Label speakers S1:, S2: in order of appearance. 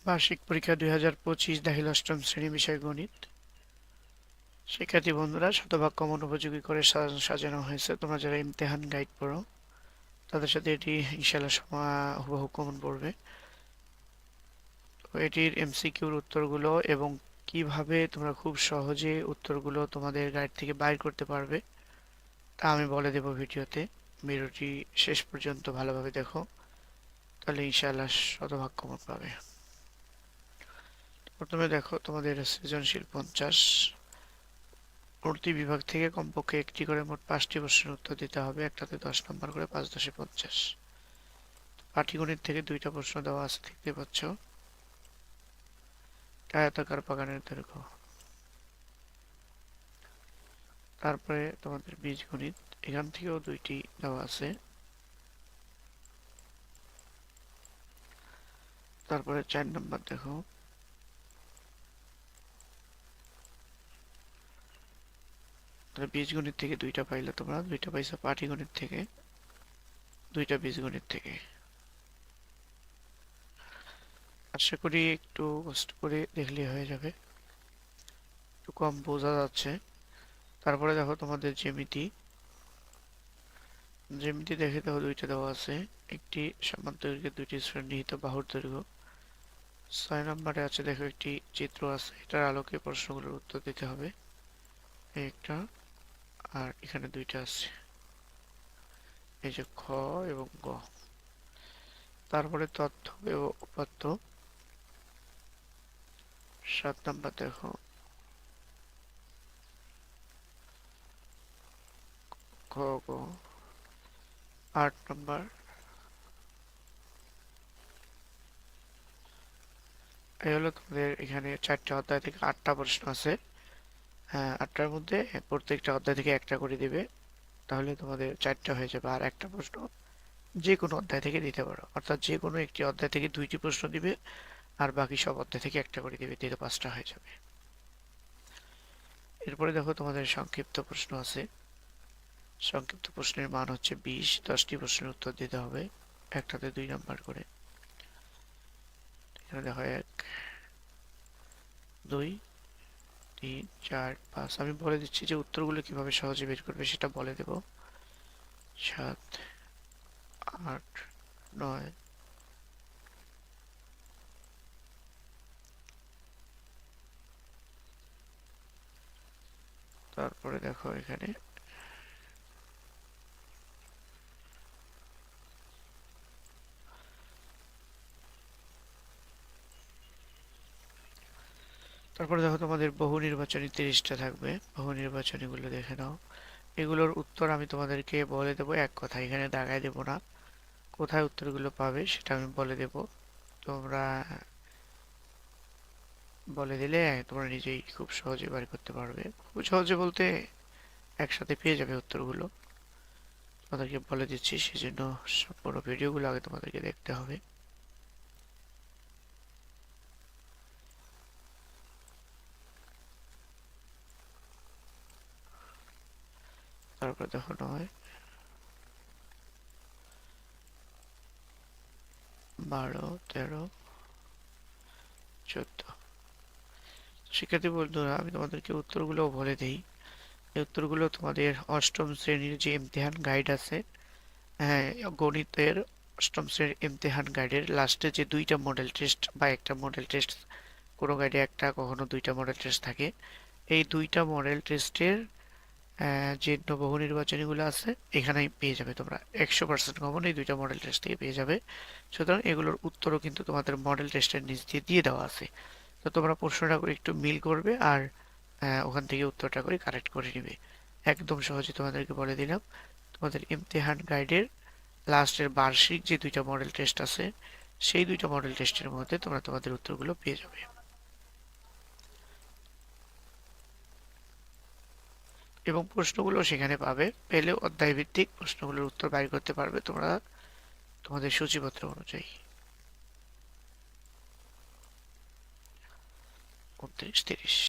S1: বার্ষিক পরীক্ষা 2025 দাখিল অষ্টম শ্রেণী বিষয় গণিত। শিক্ষার্থী বন্ধুরা, শতভাগ কমন উপযোগী করে সাজানো হয়েছে। তোমরা যারা ইমতেহান গাইড পড়ো তাদের সাথে এটি ইনশাআল্লাহ হুবহু কমন পড়বে। তো এটির এমসিকিউর উত্তরগুলো এবং কিভাবে তোমরা খুব সহজে উত্তরগুলো তোমাদের গাইড থেকে বাইর করতে পারবে তা আমি বলে দেব ভিডিওতে। ভিডিওটি শেষ পর্যন্ত ভালোভাবে দেখো, তাহলে ইনশাআল্লাহ শতভাগ কমন পাবে। প্রথমে দেখো, তোমাদের সৃজনশীল 50 প্রতি বিভাগ থেকে কমপক্ষে একটি করে মোট 5টি প্রশ্নের উত্তর দিতে হবে। একটাতে 10 নম্বর করে, 5 10 50। পাটিগণিত থেকে 2টা প্রশ্ন দেওয়া আছে, দেখতে পাচ্ছ। আয়তাকার বাগানের দৈর্ঘ্য। তারপরে তোমাদের বীজগণিত, এখান থেকেও 2টি দেওয়া আছে। তারপরে 4 নম্বর দেখো, বীজগণিত থেকে 2টা পাইলে তোমরা, 2টা পাইছো পাটিগণিত থেকে, 2টা বীজগণিত থেকে। আশা করি একটু কষ্ট করে দেখলে হয়ে যাবে, একটু কম বোঝা যাচ্ছে। তারপরে দেখো তোমাদের জ্যামিতি। জ্যামিতি দেখে দেখো 2টা দেওয়া আছে, একটি সমান দৈর্ঘ্যের 2টি সন্নিহিত বাহুর দৈর্ঘ্য। 6 নম্বরে আছে দেখো, একটি চিত্র আছে, এটার আলোকে প্রশ্নগুলোর উত্তর দিতে হবে। একটা আর এখানে 2টা আছে, এই যে খ এবং গ। তারপরে তথ্য এবং উপাত্ত। 7 নম্বর দেখো, খ গ। 8 নম্বর, এই হলো তোমাদের এখানে 4টা অধ্যায় থেকে 8টা প্রশ্ন আছে। হ্যাঁ, 8টার মধ্যে প্রত্যেকটা অধ্যায় থেকে একটা করে দিবে, তাহলে তোমাদের 4টা হয়ে যাবে। আর একটা প্রশ্ন যে কোনো অধ্যায় থেকে দিতে পারো, অর্থাৎ যে কোনো একটি অধ্যায় থেকে 2টি প্রশ্ন দিবে, আর বাকি সব অধ্যায় থেকে একটা করে দিবে, দিতে 5টা হয়ে যাবে। এরপরে দেখো তোমাদের সংক্ষিপ্ত প্রশ্ন আছে। সংক্ষিপ্ত প্রশ্নের মান হচ্ছে 20। 10টি প্রশ্নের উত্তর দিতে হবে, একটাতে 2 নাম্বার করে। এখানে দেখো 1 2 3 4 5। আমি বলে দিচ্ছি যে উত্তরগুলো কিভাবে সহজে বের করবে সেটা বলে দেব। 7 8 9। তারপরে দেখো এখানে তারপরে দেখো তোমাদের বহু নির্বাচনী 30টা থাকবে। বহু নির্বাচনী গুলো দেখে নাও। এগুলোর উত্তর আমি তোমাদেরকে বলে দেবো এক কথা, এখানে দাগায় দেব না। কোথায় উত্তরগুলো পাবে সেটা আমি বলে দেব, তোমরা বলে দিলে তোমরা নিজেই খুব সহজে বের করতে পারবে। খুব সহজে বলতে একসাথে পেয়ে যাবে উত্তরগুলো। তোমাদেরকে বলে দিচ্ছি, সেজন্য সম্পূর্ণ ভিডিওগুলো আগে তোমাদেরকে দেখতে হবে। তারপর দেখো 9 12 13 14। শিক্ষার্থী বন্ধুরা, আমি তোমাদেরকে উত্তরগুলো বলে দিই। এই উত্তরগুলো তোমাদের অষ্টম শ্রেণীর যে ইমতিহান গাইড আছে, হ্যাঁ, গণিতের অষ্টম শ্রেণীর ইমতিহান গাইডের লাস্টে যে 2টা মডেল টেস্ট বা একটা মডেল টেস্ট, কোনো গাইডে একটা কখনো 2টা মডেল টেস্ট থাকে, এই 2টা মডেল টেস্টের যে বহু নির্বাচনীগুলো আছে এখানেই পেয়ে যাবে তোমরা। 100% কমন এই 2টা মডেল টেস্ট থেকে পেয়ে যাবে। সুতরাং এগুলোর উত্তরও কিন্তু তোমাদের মডেল টেস্টের নিচ দিয়ে দিয়ে দেওয়া আছে। তো তোমরা প্রশ্নটা করে একটু মিল করবে, আর ওখান থেকে উত্তরটা করে কারেক্ট করে নিবে। একদম সহজে তোমাদেরকে বলে দিলাম। তোমাদের ইমতিহান গাইডের লাস্টের বার্ষিক যে 2টা মডেল টেস্ট আছে, সেই 2টা মডেল টেস্টের মধ্যে তোমরা তোমাদের উত্তরগুলো পেয়ে যাবে। এবং প্রশ্নগুলো সেখানে পাবে, পেলে অধ্যায় ভিত্তিক প্রশ্নগুলোর উত্তর বাইর করতে পারবে তোমরা তোমাদের সূচিপত্র অনুযায়ী। 29 30।